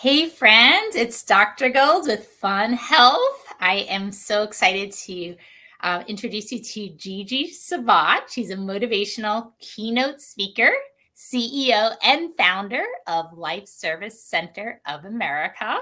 Hey friends, it's Dr. Gold with Fun Health. I am so excited to introduce you to Gigi Sabbat. She's a motivational keynote speaker, CEO, and founder of Life Service Center of America.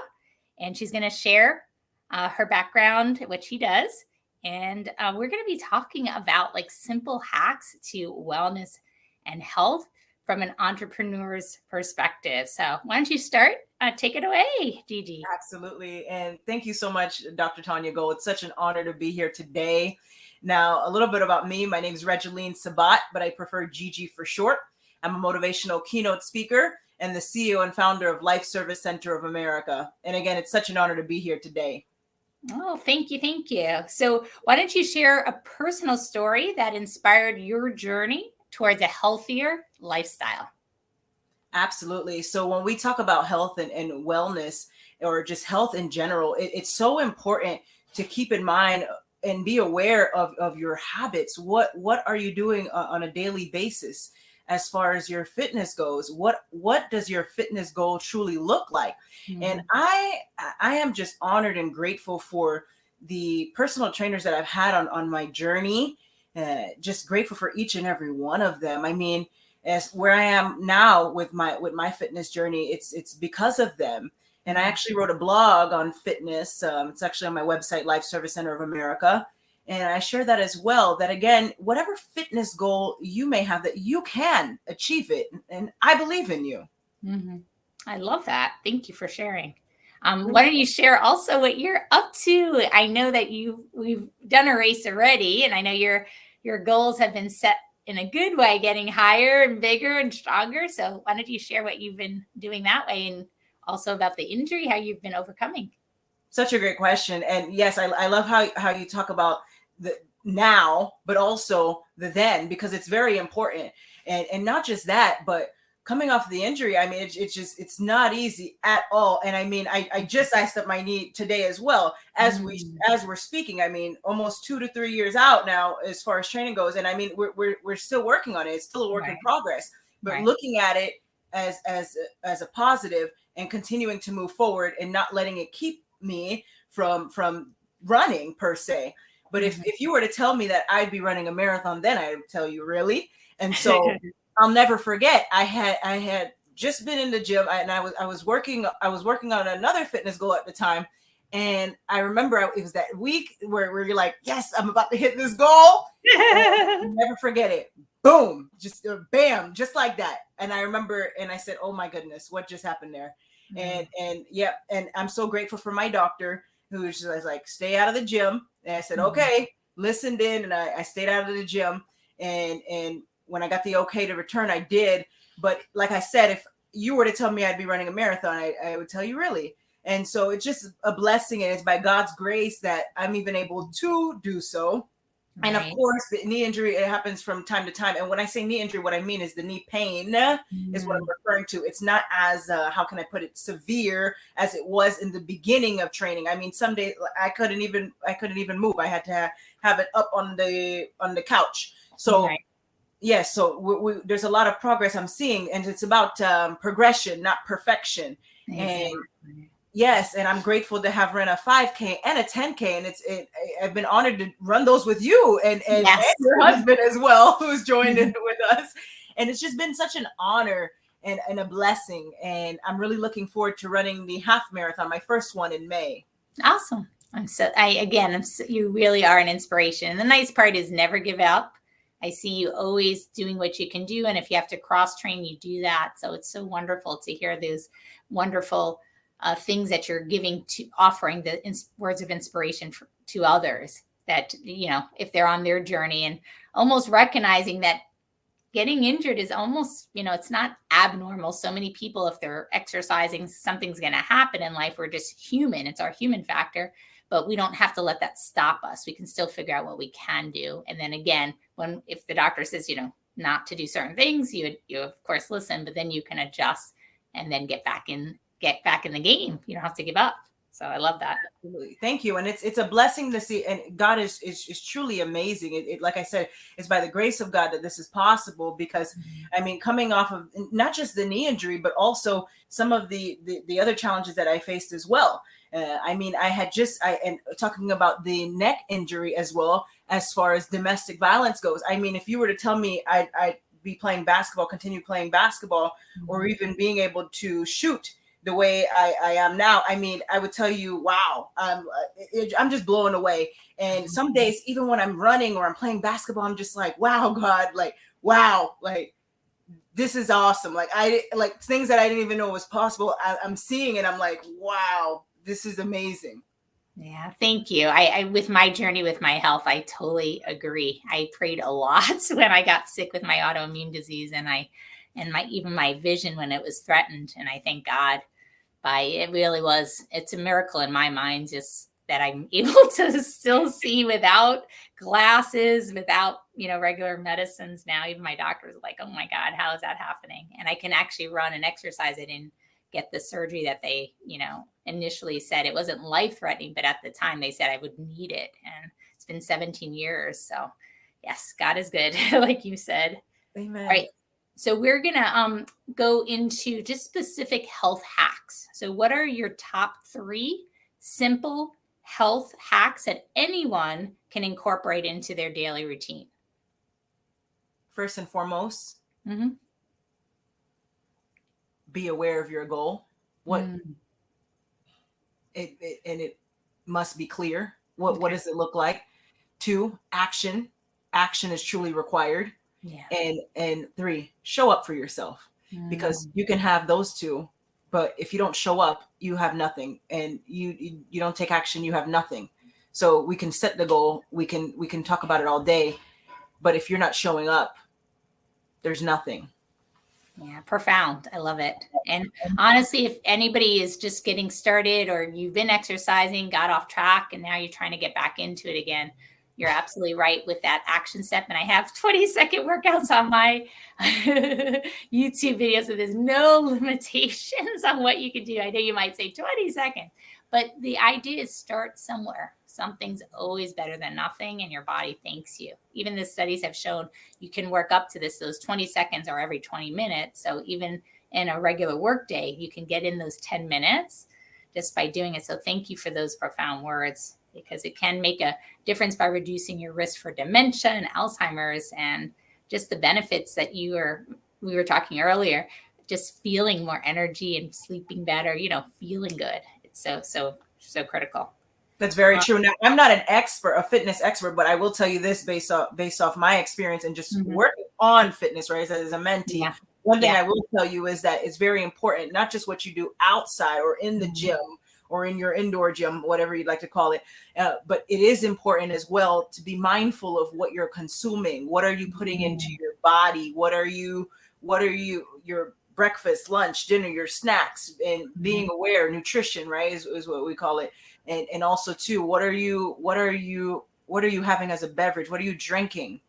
And she's going to share her background, what she does. And we're going to be talking about like simple hacks to wellness and health from an entrepreneur's perspective. So why don't you start? Take it away, Gigi. Absolutely. And thank you so much, Dr. Tanya Gold. It's such an honor to be here today. Now, a little bit about me. My name is Regeline Sabbat, but I prefer Gigi for short. I'm a motivational keynote speaker and the CEO and founder of Life Service Center of America. And again, it's such an honor to be here today. Oh, thank you. Thank you. So why don't you share a personal story that inspired your journey towards a healthier lifestyle? Absolutely. So when we talk about health and wellness, or just health in general, it's so important to keep in mind and be aware of your habits. What are you doing on a daily basis as far as your fitness goes? What does your fitness goal truly look like? Mm-hmm. And I am just honored and grateful for the personal trainers that I've had on my journey. Just grateful for each and every one of them. I mean, as where I am now with my fitness journey, it's because of them. And I actually wrote a blog on fitness. It's actually on my website, Life Service Center of America. And I share that as well, that again, whatever fitness goal you may have, that you can achieve it. And I believe in you. Mm-hmm. I love that. Thank you for sharing. Why don't you share also what you're up to? I know that we've done a race already, and I know your goals have been set in a good way, getting higher and bigger and stronger. So why don't you share what you've been doing that way, and also about the injury, how you've been overcoming? Such a great question. And yes, I love how you talk about the now, but also the then, because it's very important. And not just that, but coming off the injury, I mean, it's not easy at all. And I mean, I just iced up my knee today as well as we're speaking. I mean, almost 2 to 3 years out now as far as training goes. And I mean, we're still working on it. It's still a work in progress, but looking at it as a positive and continuing to move forward and not letting it keep me from running per se. But if you were to tell me that I'd be running a marathon, then I would tell you, really. And so I'll never forget. I had just been in the gym, and I was working on another fitness goal at the time. And I remember it was that week where you're like, yes, I'm about to hit this goal. I'll never forget it. Boom, just bam, just like that. And I remember, and I said, oh my goodness, what just happened there? And yeah, and I'm so grateful for my doctor, who was like, stay out of the gym. And I said, okay, listened in, and I stayed out of the gym. And when I got the okay to return, I did. But like I said, if you were to tell me I'd be running a marathon, I would tell you, really. And so it's just a blessing, and it's by God's grace that I'm even able to do so. And of course, the knee injury, it happens from time to time. And when I say knee injury, what I mean is the knee pain is what I'm referring to. It's not as, how can I put it, severe as it was in the beginning of training. I mean, some days I couldn't even move. I had to have it up on the couch. So yes, so there's a lot of progress I'm seeing, and it's about progression, not perfection. And yes, and I'm grateful to have run a 5K and a 10K, and I've been honored to run those with you and your husband as well, who's joined in with us. And it's just been such an honor and a blessing. And I'm really looking forward to running the half marathon, my first one in May. Awesome. You really are an inspiration. And the nice part is never give up. I see you always doing what you can do. And if you have to cross train, you do that. So it's so wonderful to hear those wonderful things that you're offering the words of inspiration to others, that, if they're on their journey, and almost recognizing that getting injured is almost, it's not abnormal. So many people, if they're exercising, something's going to happen in life. We're just human. It's our human factor, but we don't have to let that stop us. We can still figure out what we can do. And then again, if the doctor says, not to do certain things, you of course listen, but then you can adjust and then get back in the game. You don't have to give up. So I love that. Absolutely. Thank you. And it's a blessing to see. And God is truly amazing. Like I said, it's by the grace of God that this is possible, because I mean, coming off of not just the knee injury, but also some of the other challenges that I faced as well. I mean, and talking about the neck injury as well, as far as domestic violence goes. I mean, if you were to tell me I'd be playing basketball, continue playing basketball, or even being able to shoot the way I am now, I mean, I would tell you, wow, I'm just blown away. And some days, even when I'm running or I'm playing basketball, I'm just like, wow, God, like, wow, like, this is awesome. Like things that I didn't even know was possible. I'm seeing it. I'm like, wow, this is amazing. Yeah, thank you. I with my journey with my health, I totally agree. I prayed a lot when I got sick with my autoimmune disease, and even my vision when it was threatened. And I thank God it's a miracle in my mind, just that I'm able to still see without glasses, without, regular medicines now. Even my doctors are like, oh my God, how is that happening? And I can actually run and exercise. I didn't get the surgery that they, initially said. It wasn't life threatening, but at the time they said I would need it. And it's been 17 years. So yes, God is good, like you said. Amen. All right. So we're going to go into just specific health hacks. So what are your top 3 simple health hacks that anyone can incorporate into their daily routine? First and foremost, be aware of your goal. It must be clear. What does it look like? 2, action. Action is truly required. Yeah. And 3, show up for yourself, because you can have those 2, but if you don't show up, you have nothing, and you don't take action, you have nothing. So we can set the goal, we can talk about it all day, but if you're not showing up, there's nothing. Yeah, profound. I love it. And honestly, if anybody is just getting started, or you've been exercising, got off track, and now you're trying to get back into it again, you're absolutely right with that action step. And I have 20-second workouts on my YouTube videos, so there's no limitations on what you can do. I know you might say 20 seconds, but the idea is start somewhere. Something's always better than nothing, and your body thanks you. Even the studies have shown you can work up to those 20 seconds or every 20 minutes. So even in a regular work day, you can get in those 10 minutes just by doing it. So thank you for those profound words, because it can make a difference by reducing your risk for dementia and Alzheimer's, and just the benefits that we were talking earlier, just feeling more energy and sleeping better, feeling good. It's so critical. That's very true. Now, I'm not an expert, a fitness expert, but I will tell you this based off my experience and just working on fitness, right? As a mentee, Yeah. One thing I will tell you is that it's very important, not just what you do outside or in the gym or in your indoor gym, whatever you'd like to call it, but it is important as well to be mindful of what you're consuming. What are you putting into your body? What are your breakfast, lunch, dinner, your snacks, and being aware, nutrition, right, is what we call it. And also too, what are you having as a beverage? What are you drinking?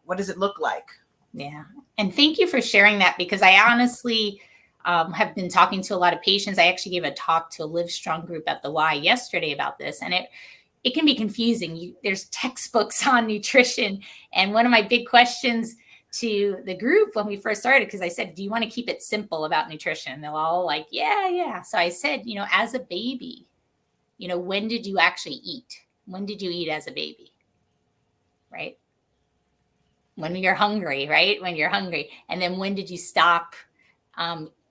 What does it look like? Yeah. And thank you for sharing that, because I honestly have been talking to a lot of patients. I actually gave a talk to a Live Strong group at the Y yesterday about this, and it can be confusing. There's textbooks on nutrition. And one of my big questions to the group when we first started, because I said, do you want to keep it simple about nutrition? They're all like, yeah. So I said, as a baby, when did you actually eat? When did you eat as a baby? Right? When you're hungry, right? When you're hungry. And then when did you stop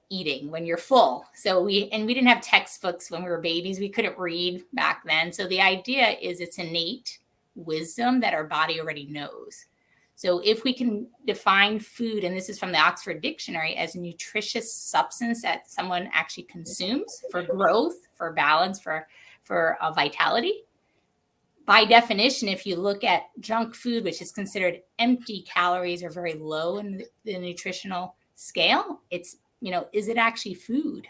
eating? When you're full. So we didn't have textbooks when we were babies. We couldn't read back then. So the idea is it's innate wisdom that our body already knows. So if we can define food, and this is from the Oxford Dictionary, as a nutritious substance that someone actually consumes for growth, for balance, for vitality. By definition, if you look at junk food, which is considered empty calories or very low in the nutritional scale, it's, is it actually food?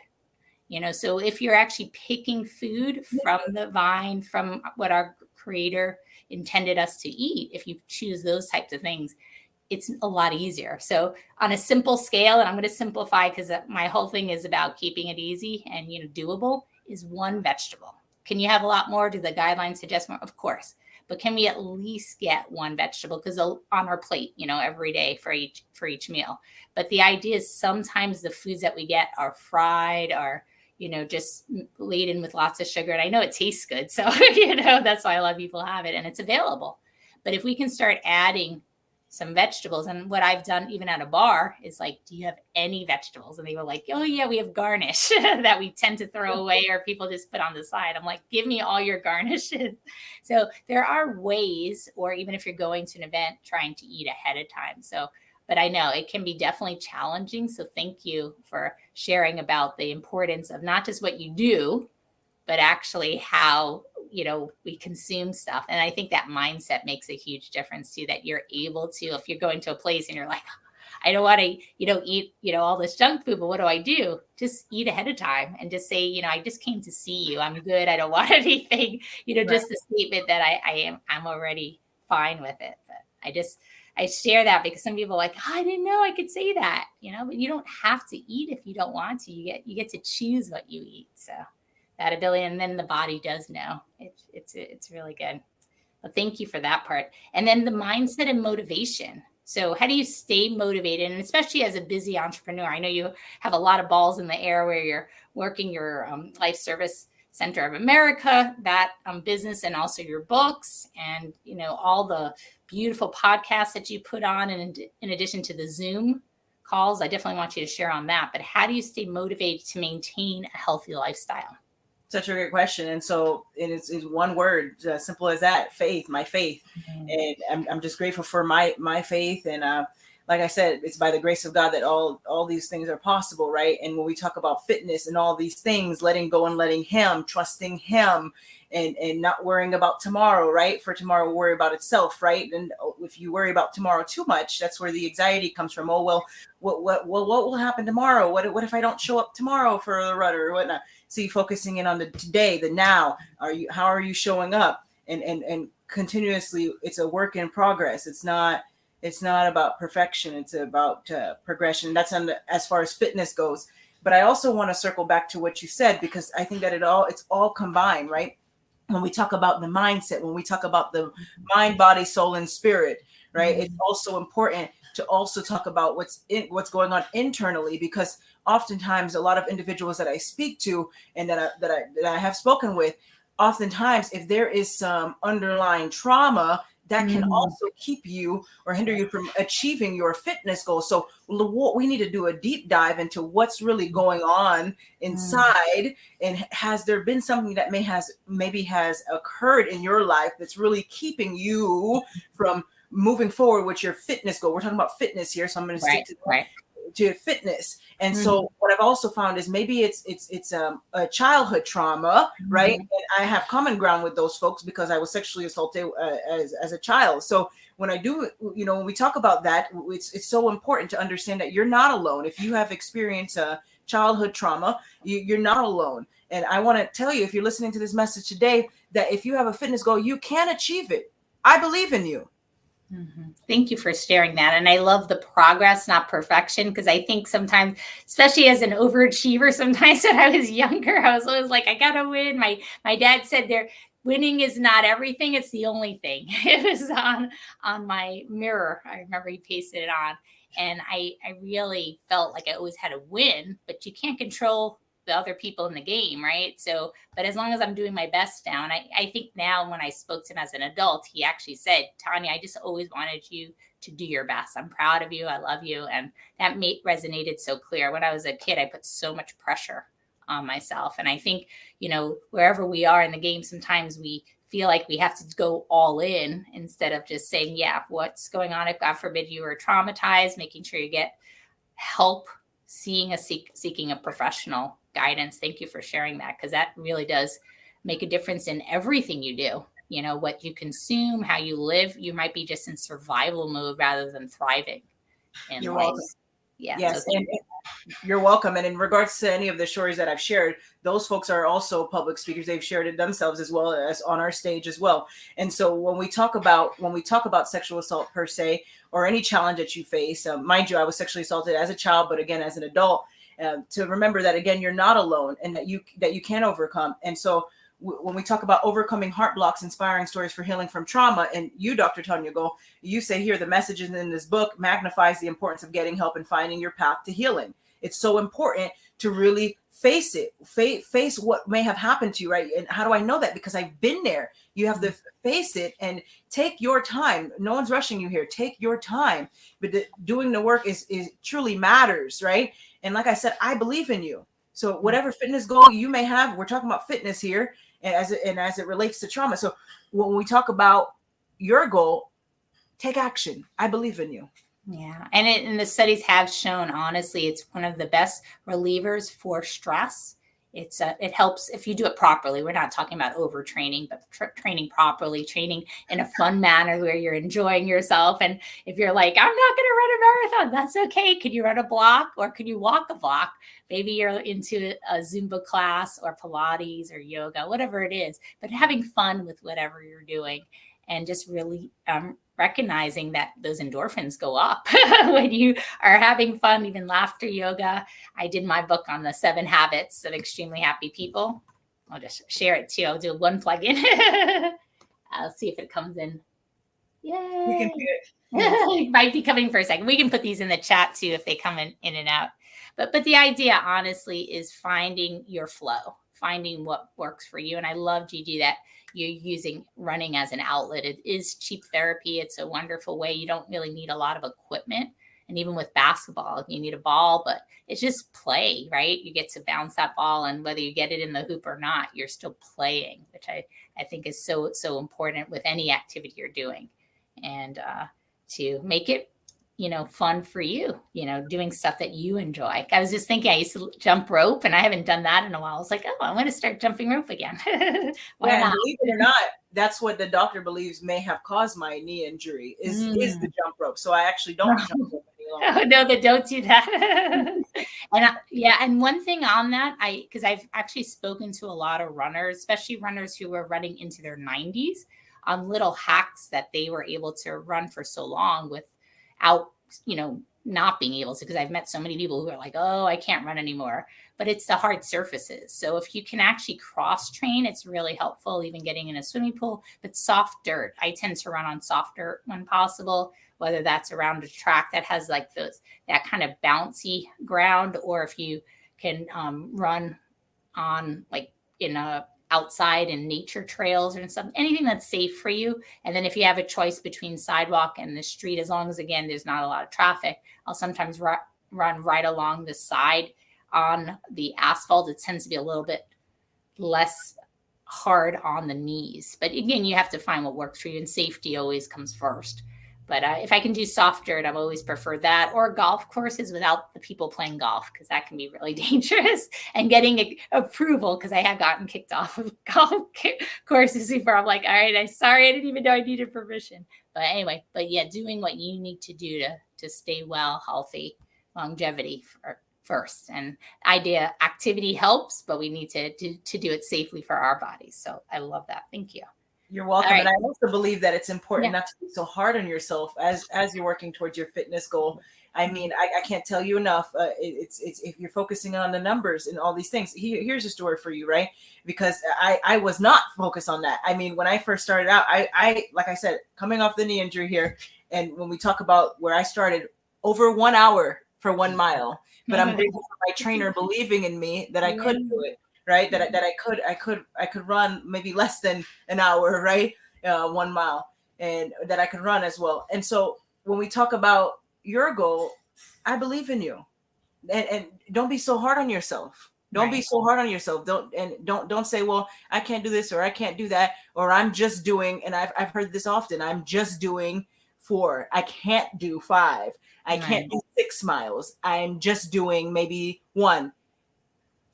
So if you're actually picking food from the vine, from what our creator intended us to eat, if you choose those types of things, it's a lot easier. So on a simple scale, and I'm going to simplify because my whole thing is about keeping it easy and, doable, is one vegetable. Can you have a lot more? Do the guidelines suggest more? Of course. But can we at least get one vegetable? Because on our plate, every day for each meal. But the idea is sometimes the foods that we get are fried, or just laden with lots of sugar. And I know it tastes good. So, that's why a lot of people have it and it's available. But if we can start adding some vegetables, and what I've done even at a bar is like, do you have any vegetables? And they were like, oh yeah, we have garnish that we tend to throw away or people just put on the side. I'm like, give me all your garnishes. So there are ways, or even if you're going to an event, trying to eat ahead of time. So, but I know it can be definitely challenging. So thank you for sharing about the importance of not just what you do, but actually how we consume stuff. And I think that mindset makes a huge difference too, that you're able to, if you're going to a place and you're like, I don't want to, eat, all this junk food, but what do I do? Just eat ahead of time and just say, I just came to see you. I'm good. I don't want anything, Right. Just the statement that I'm already fine with it. But I share that because some people are like, I didn't know I could say that, but you don't have to eat if you don't want to. You get to choose what you eat. So that ability, and then the body does know. It's really good. Well, thank you for that part. And then the mindset and motivation. So how do you stay motivated? And especially as a busy entrepreneur, I know you have a lot of balls in the air where you're working your Life Service Center of America, that business, and also your books, and all the beautiful podcasts that you put on, and in addition to the Zoom calls. I definitely want you to share on that. But how do you stay motivated to maintain a healthy lifestyle? Such a great question. And so it's one word, as simple as that: faith, my faith. And I'm just grateful for my faith. And like I said, it's by the grace of God that all these things are possible, right? And when we talk about fitness and all these things, letting go and letting Him, trusting Him, and not worrying about tomorrow, right? For tomorrow will worry about itself, right? And if you worry about tomorrow too much, that's where the anxiety comes from. Oh, well, what will happen tomorrow? What if I don't show up tomorrow for the rudder or whatnot? See, focusing in on the today, the now. How are you showing up? And continuously, it's a work in progress. It's not about perfection. It's about progression. That's as far as fitness goes. But I also want to circle back to what you said, because I think that it's all combined, right? When we talk about the mindset, when we talk about the mind, body, soul, and spirit, right? It's also important to also talk about what's going on internally, because oftentimes a lot of individuals that I speak to and that I have spoken with, oftentimes if there is some underlying trauma, that can also keep you or hinder you from achieving your fitness goals. So we need to do a deep dive into what's really going on inside, and has there been something that maybe has occurred in your life that's really keeping you from moving forward with your fitness goal. We're talking about fitness here, so I'm going to stick to fitness. And so what I've also found is maybe it's a childhood trauma, right? And I have common ground with those folks because I was sexually assaulted as a child. So when I do, when we talk about that, it's so important to understand that you're not alone. If you have experienced a childhood trauma, you're not alone. And I want to tell you, if you're listening to this message today, that if you have a fitness goal, you can achieve it. I believe in you. Thank you for sharing that. And I love the progress, not perfection, because I think sometimes, especially as an overachiever, sometimes when I was younger, I was always like, I got to win. My dad said winning is not everything. It's the only thing. It was on my mirror. I remember he pasted it on. And I really felt like I always had to win, but you can't control the other people in the game, right? So, but as long as I'm doing my best now, and I think now when I spoke to him as an adult, he actually said, Tanya, I just always wanted you to do your best. I'm proud of you. I love you. And that resonated so clear. When I was a kid, I put so much pressure on myself. And I think, wherever we are in the game, sometimes we feel like we have to go all in instead of just saying, yeah, what's going on? If God forbid you were traumatized, making sure you get help, seeking a professional guidance. Thank you for sharing that, because that really does make a difference in everything you do. What you consume, how you live. You might be just in survival mode rather than thriving in You're life. welcome. Yeah. Yes. And you're welcome. And in regards to any of the stories that I've shared, those folks are also public speakers. They've shared it themselves as well as on our stage as well. And so when we talk about sexual assault per se, or any challenge that you face, mind you, I was sexually assaulted as a child, but again, as an adult. to remember that, again, you're not alone, and that you can overcome. And so when we talk about overcoming heart blocks, inspiring stories for healing from trauma, and you, Dr. Tanya Go, you say here, the messages in this book magnifies the importance of getting help and finding your path to healing. It's so important to really face it, face what may have happened to you, right? And how do I know that? Because I've been there. You have to face it and take your time. No one's rushing you here. Take your time. But doing the work is truly matters, right? And like I said, I believe in you. So whatever fitness goal you may have, we're talking about fitness here, and as it relates to trauma. So when we talk about your goal, take action. I believe in you. Yeah. And the studies have shown, honestly, it's one of the best relievers for stress. It helps if you do it properly. We're not talking about overtraining, but training properly, training in a fun manner where you're enjoying yourself. And if you're like, I'm not going to run a marathon, that's okay. Could you run a block, or could you walk a block? Maybe you're into a Zumba class or Pilates or yoga, whatever it is, but having fun with whatever you're doing, and just really recognizing that those endorphins go up when you are having fun, even laughter yoga. I did my book on the 7 habits of extremely happy people. I'll just share it too. I'll do one plug-in. I'll see if it comes in. Yay. We can do it. It might be coming for a second. We can put these in the chat too if they come in and out. But the idea, honestly, is finding your flow, finding what works for you. And I love, Gigi, that you're using running as an outlet. It is cheap therapy. It's a wonderful way. You don't really need a lot of equipment. And even with basketball, you need a ball, but it's just play, right? You get to bounce that ball, and whether you get it in the hoop or not, you're still playing, which I think is so important with any activity you're doing. And to make it, fun for you, doing stuff that you enjoy. I was just thinking, I used to jump rope, and I haven't done that in a while. I was like, oh, I want to start jumping rope again. Why not? Believe it or not, that's what the doctor believes may have caused my knee injury is the jump rope. So I actually don't jump rope any longer. Oh, no, but don't do that. And one thing on that, because I've actually spoken to a lot of runners, especially runners who were running into their 90s, on little hacks that they were able to run for so long without, not being able to, because I've met so many people who are like, oh, I can't run anymore, but it's the hard surfaces. So if you can actually cross train, it's really helpful, even getting in a swimming pool. But soft dirt, I tend to run on soft dirt when possible, whether that's around a track that has like that kind of bouncy ground, or if you can run on like in a outside in nature trails or something, anything that's safe for you. And then if you have a choice between sidewalk and the street, as long as, again, there's not a lot of traffic, I'll sometimes run right along the side on the asphalt. It tends to be a little bit less hard on the knees. But again, you have to find what works for you, and safety always comes first. But if I can do soft dirt, I've always preferred that, or golf courses without the people playing golf, because that can be really dangerous, and getting approval, because I have gotten kicked off of golf courses before. I'm like, all right, I'm sorry, I didn't even know I needed permission. But anyway, yeah, doing what you need to do to stay well, healthy, longevity first. And activity helps, but we need to do it safely for our bodies. So I love that. Thank you. You're welcome. Right. And I also believe that it's important not to be so hard on yourself as you're working towards your fitness goal. I mean, I can't tell you enough. It's if you're focusing on the numbers and all these things. Here's a story for you, right? Because I was not focused on that. I mean, when I first started out, I like I said, coming off the knee injury here, and when we talk about where I started, over 1 hour for 1 mile. But I'm grateful for my trainer believing in me that I could do it. Right. That I could run maybe less than an hour, right? 1 mile, and that I could run as well. And so when we talk about your goal, I believe in you, and don't be so hard on yourself. Don't be so hard on yourself. Don't say, well, I can't do this, or I can't do that, or I'm just doing. And I've heard this often. I'm just doing 4. I can't do 5. I can't do 6 miles. I'm just doing maybe 1.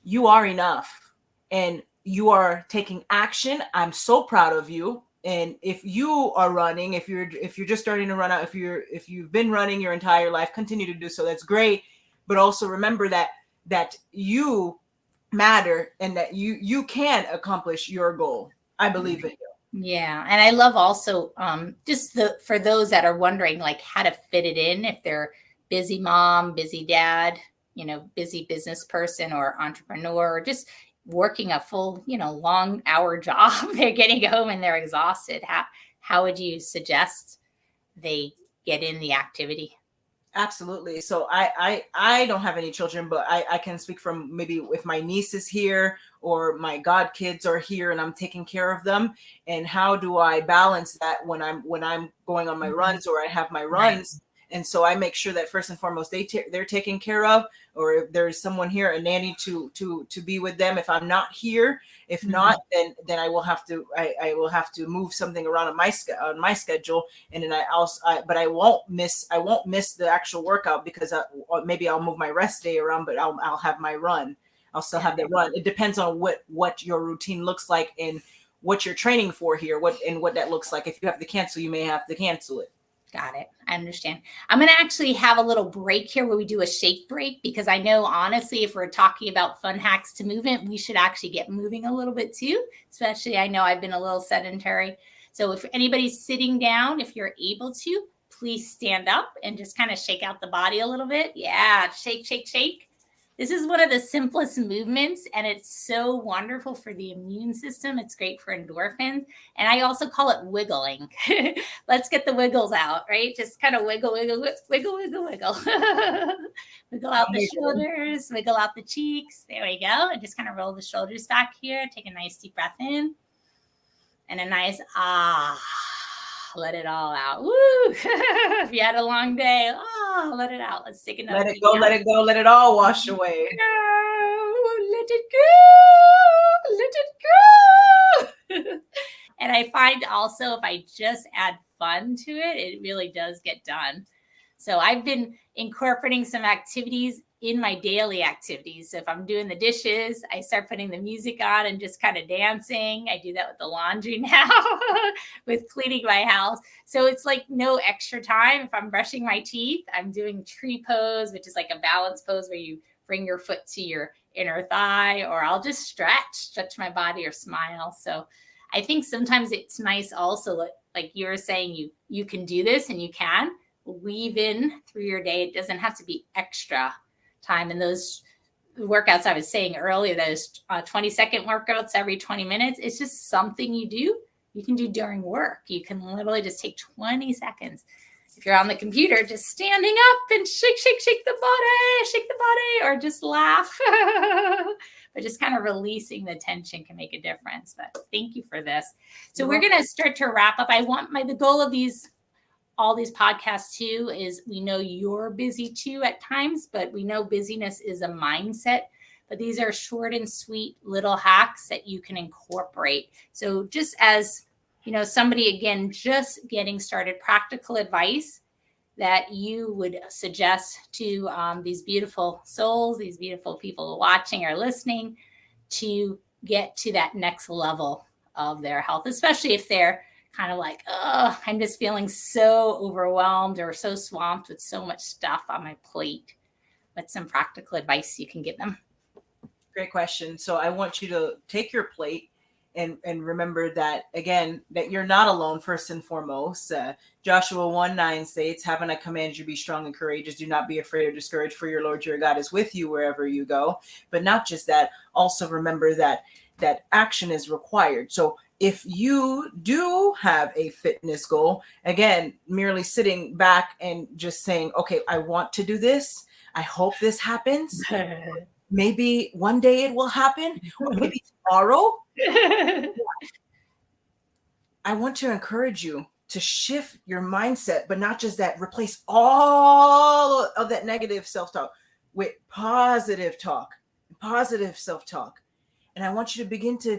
You are enough, and you are taking action. I'm so proud of you. And if you are running, if you're just starting to run out, if you've been running your entire life, continue to do so. That's great. But also remember that you matter, and that you can accomplish your goal. I believe in you. Yeah. And I love also just for those that are wondering like how to fit it in, if they're busy mom, busy dad, busy business person or entrepreneur, or just working a full, long hour job, they're getting home and they're exhausted. How would you suggest they get in the activity? Absolutely. So I don't have any children, but I can speak from maybe if my niece is here or my god kids are here and I'm taking care of them. And how do I balance that when I'm going on my runs or I have my runs? And so I make sure that first and foremost they're taken care of, or if there's someone here, a nanny to be with them if I'm not here. If not, then I will have to move something around on my schedule, and then but I won't miss the actual workout because maybe I'll move my rest day around, but I'll have my run. I'll still have the run. It depends on what your routine looks like and what you're training for here, what that looks like. If you have to cancel, you may have to cancel it. Got it. I understand. I'm going to actually have a little break here where we do a shake break, because I know, honestly, if we're talking about fun hacks to movement, we should actually get moving a little bit too. Especially, I know I've been a little sedentary. So if anybody's sitting down, if you're able to, please stand up and just kind of shake out the body a little bit. Yeah. Shake, shake, shake. This is one of the simplest movements, and it's so wonderful for the immune system. It's great for endorphins. And I also call it wiggling. Let's get the wiggles out, right? Just kind of wiggle, wiggle, wiggle, wiggle, wiggle. Wiggle out the shoulders, wiggle out the cheeks. There we go. And just kind of roll the shoulders back here. Take a nice deep breath in. And a nice let it all out. Woo! If you had a long day, let it out. Let's take another. Let it go, let it go, let it all wash away. Let it go, let it go. And I find also if I just add fun to it, it really does get done. So I've been incorporating some activities in my daily activities. So if I'm doing the dishes, I start putting the music on and just kind of dancing. I do that with the laundry now, with cleaning my house. So it's like no extra time. If I'm brushing my teeth, I'm doing tree pose, which is like a balance pose where you bring your foot to your inner thigh, or I'll just stretch my body or smile. So I think sometimes it's nice also, like you were saying, you can do this and you can weave in through your day. It doesn't have to be extra time. And those workouts I was saying earlier, those 20-second workouts every 20 minutes, it's just something you can do during work. You can literally just take 20 seconds. If you're on the computer, just standing up and shake the body, or just laugh. But just kind of releasing the tension can make a difference. But thank you for this. So we're going to start to wrap up. The goal of all these podcasts too is, we know you're busy too at times, but we know busyness is a mindset. But these are short and sweet little hacks that you can incorporate. So just as, somebody, again, just getting started, practical advice that you would suggest to these beautiful souls, these beautiful people watching or listening, to get to that next level of their health, especially if they're kind of like, I'm just feeling so overwhelmed or so swamped with so much stuff on my plate. What's some practical advice you can give them? Great question. So I want you to take your plate and remember that, again, that you're not alone, first and foremost. Joshua 1:9 states, "Haven't I commanded you, be strong and courageous? Do not be afraid or discouraged, for your Lord your God is with you wherever you go." But not just that, also remember that action is required. So if you do have a fitness goal, again, merely sitting back and just saying, okay, I want to do this, I hope this happens. Maybe one day it will happen, or maybe tomorrow. I want to encourage you to shift your mindset, but not just that, replace all of that negative self-talk with positive self-talk. And I want you to begin to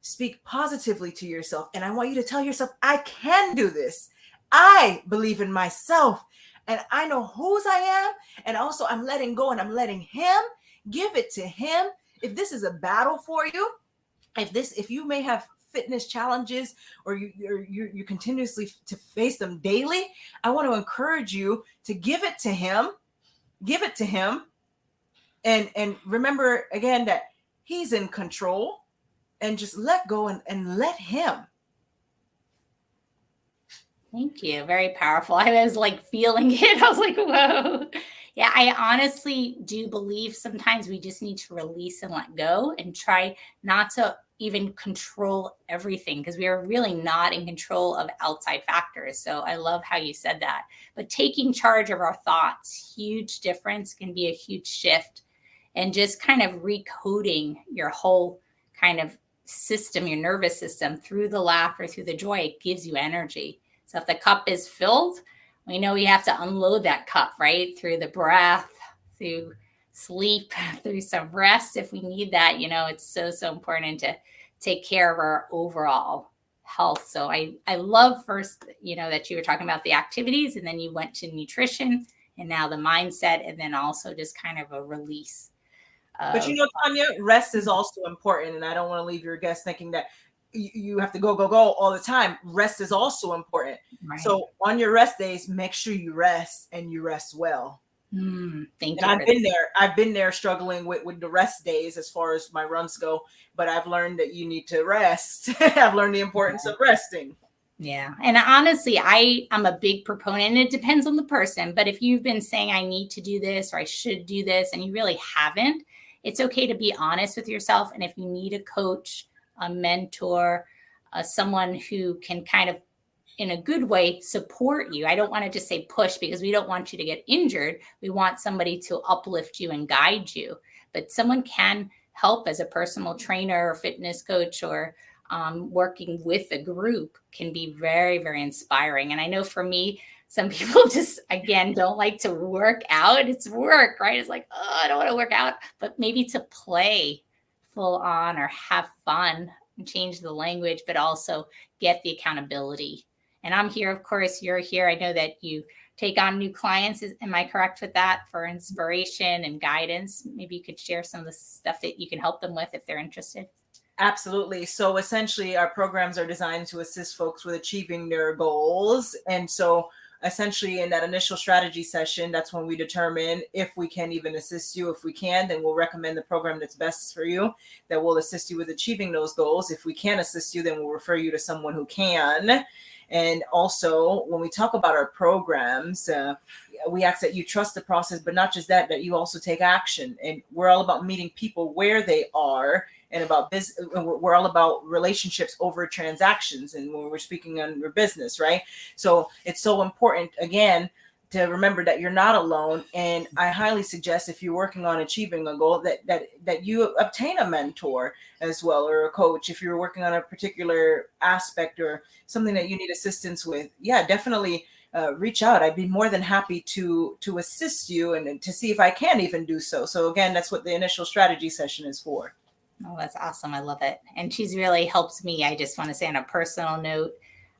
speak positively to yourself. And I want you to tell yourself, I can do this. I believe in myself, and I know whose I am. And also I'm letting go, and I'm letting him give it to him. If this is a battle for you, if you may have fitness challenges, or you continuously to face them daily, I want to encourage you to give it to him, and remember again that he's in control, and just let go and let him. Thank you. Very powerful. I was like feeling it. I was like, whoa. Yeah, I honestly do believe sometimes we just need to release and let go and try not to even control everything, because we are really not in control of outside factors. So I love how you said that. But taking charge of our thoughts, huge difference, can be a huge shift. And just kind of recoding your whole kind of system, your nervous system, through the laughter, through the joy, it gives you energy. So if the cup is filled, we know we have to unload that cup, right? Through the breath, through sleep, through some rest if we need that. It's so, so important to take care of our overall health. So I love first, that you were talking about the activities, and then you went to nutrition, and now the mindset, and then also just kind of a release But of Tanya, rest is also important. And I don't want to leave your guests thinking that you have to go all the time. Rest is also important. right. So on your rest days, make sure you rest and you rest well. Thank And you. I've been there struggling with the rest days as far as my runs go, but I've learned that you need to rest. I've learned the importance of resting. Yeah. And honestly, I'm a big proponent. It depends on the person. But if you've been saying, I need to do this or I should do this, and you really haven't, it's okay to be honest with yourself. And if you need a coach, a mentor, someone who can kind of, in a good way, support you. I don't want to just say push, because we don't want you to get injured. We want somebody to uplift you and guide you. But someone can help as a personal trainer or fitness coach, or working with a group can be very, very inspiring. And I know for me, some people just, again, don't like to work out. It's work, right? It's like, oh, I don't want to work out, but maybe to play full on or have fun and change the language, but also get the accountability. And I'm here, of course, you're here. I know that you take on new clients. Am I correct with that, for inspiration and guidance? Maybe you could share some of the stuff that you can help them with if they're interested. Absolutely. So essentially, our programs are designed to assist folks with achieving their goals. And so essentially, in that initial strategy session, that's when we determine if we can even assist you. If we can, then we'll recommend the program that's best for you, that will assist you with achieving those goals. If we can't assist you, then we'll refer you to someone who can. And also, when we talk about our programs, we ask that you trust the process, but not just that, that you also take action. And we're all about meeting people where they are, and about business. We're all about relationships over transactions. And when we're speaking on your business, right? So it's so important, again, to remember that you're not alone. And I highly suggest, if you're working on achieving a goal, that you obtain a mentor as well, or a coach. If you're working on a particular aspect or something that you need assistance with, yeah, definitely reach out. I'd be more than happy to assist you and to see if I can even do so. So again, that's what the initial strategy session is for. Oh, that's awesome. I love it. And she's really helped me. I just want to say, on a personal note,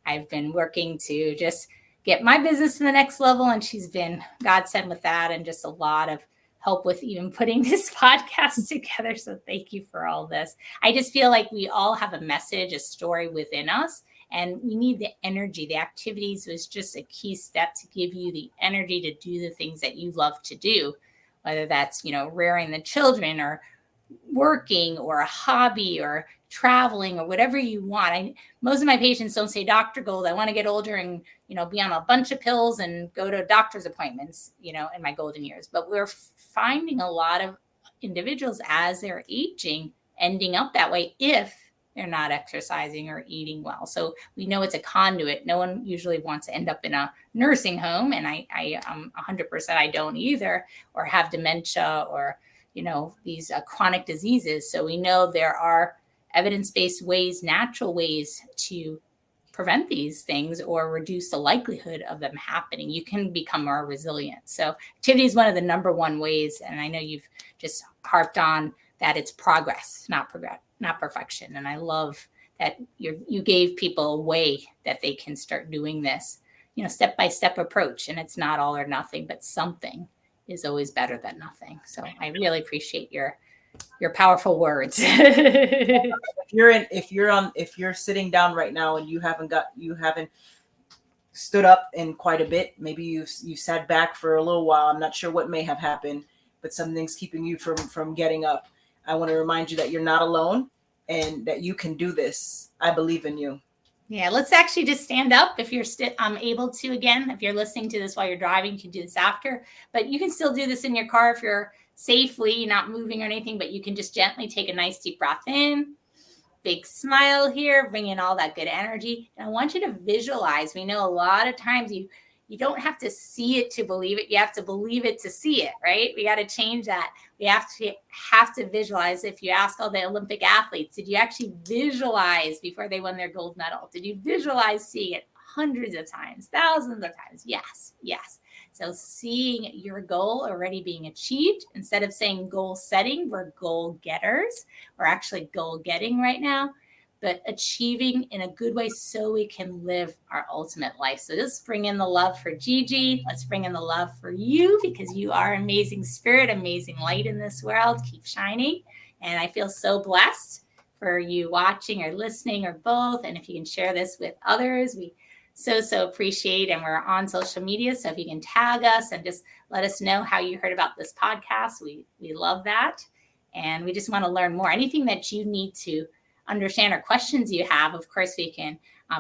I've been working to just get my business to the next level, and she's been godsend with that, and just a lot of help with even putting this podcast together. So thank you for all this. I just feel like we all have a message, a story within us, and we need the energy. The activities was just a key step to give you the energy to do the things that you love to do, whether that's, rearing the children, or working, or a hobby, or traveling, or whatever you want. Most of my patients don't say, Dr. Gold, I want to get older and, be on a bunch of pills and go to doctor's appointments, in my golden years. But we're finding a lot of individuals, as they're aging, ending up that way if they're not exercising or eating well. So we know it's a conduit. No one usually wants to end up in a nursing home. And I 100%, I don't either, or have dementia, or these chronic diseases. So we know there are evidence-based ways, natural ways to prevent these things or reduce the likelihood of them happening. You can become more resilient. So activity is one of the number one ways. And I know you've just harped on that it's progress, not perfection. And I love that you gave people a way that they can start doing this, step-by-step approach. And it's not all or nothing, but something is always better than nothing. So I really appreciate your powerful words. If you're sitting down right now and you haven't stood up in quite a bit, maybe you sat back for a little while. I'm not sure what may have happened, but something's keeping you from getting up. I want to remind you that you're not alone and that you can do this. I believe in you. Yeah, let's actually just stand up if you're able to. Again, if you're listening to this while you're driving, you can do this after, but you can still do this in your car if you're safely not moving or anything, but you can just gently take a nice deep breath in. Big smile here, bring in all that good energy. And I want you to visualize. We know a lot of times you don't have to see it to believe it. You have to believe it to see it, right? We got to change that. We have to visualize. If you ask all the Olympic athletes, did you actually visualize before they won their gold medal? Did you visualize seeing it hundreds of times, thousands of times? Yes, yes. So seeing your goal already being achieved, instead of saying goal setting, we're goal getters. We're actually goal getting right now, but achieving in a good way so we can live our ultimate life. So let's bring in the love for Gigi. Let's bring in the love for you, because you are amazing spirit, amazing light in this world. Keep shining. And I feel so blessed for you watching or listening or both. And if you can share this with others, we so appreciate. And we're on social media, so if you can tag us and just let us know how you heard about this podcast, we love that. And we just want to learn more. Anything that you need to understand or questions you have, of course, we can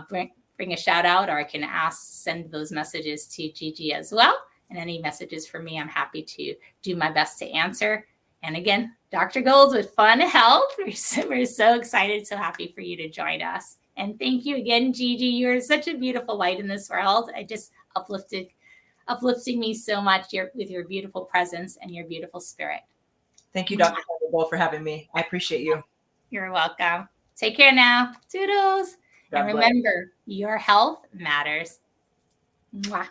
bring a shout out, or I can send those messages to Gigi as well. And any messages for me, I'm happy to do my best to answer. And again, Dr. Golds with Fun Health. We're so excited, so happy for you to join us. And thank you again, Gigi. You're such a beautiful light in this world. I just uplifting me so much with your beautiful presence and your beautiful spirit. Thank you, Dr. Gold, for having me. I appreciate you. You're welcome. Take care now. Toodles. And remember, your health matters. Mwah.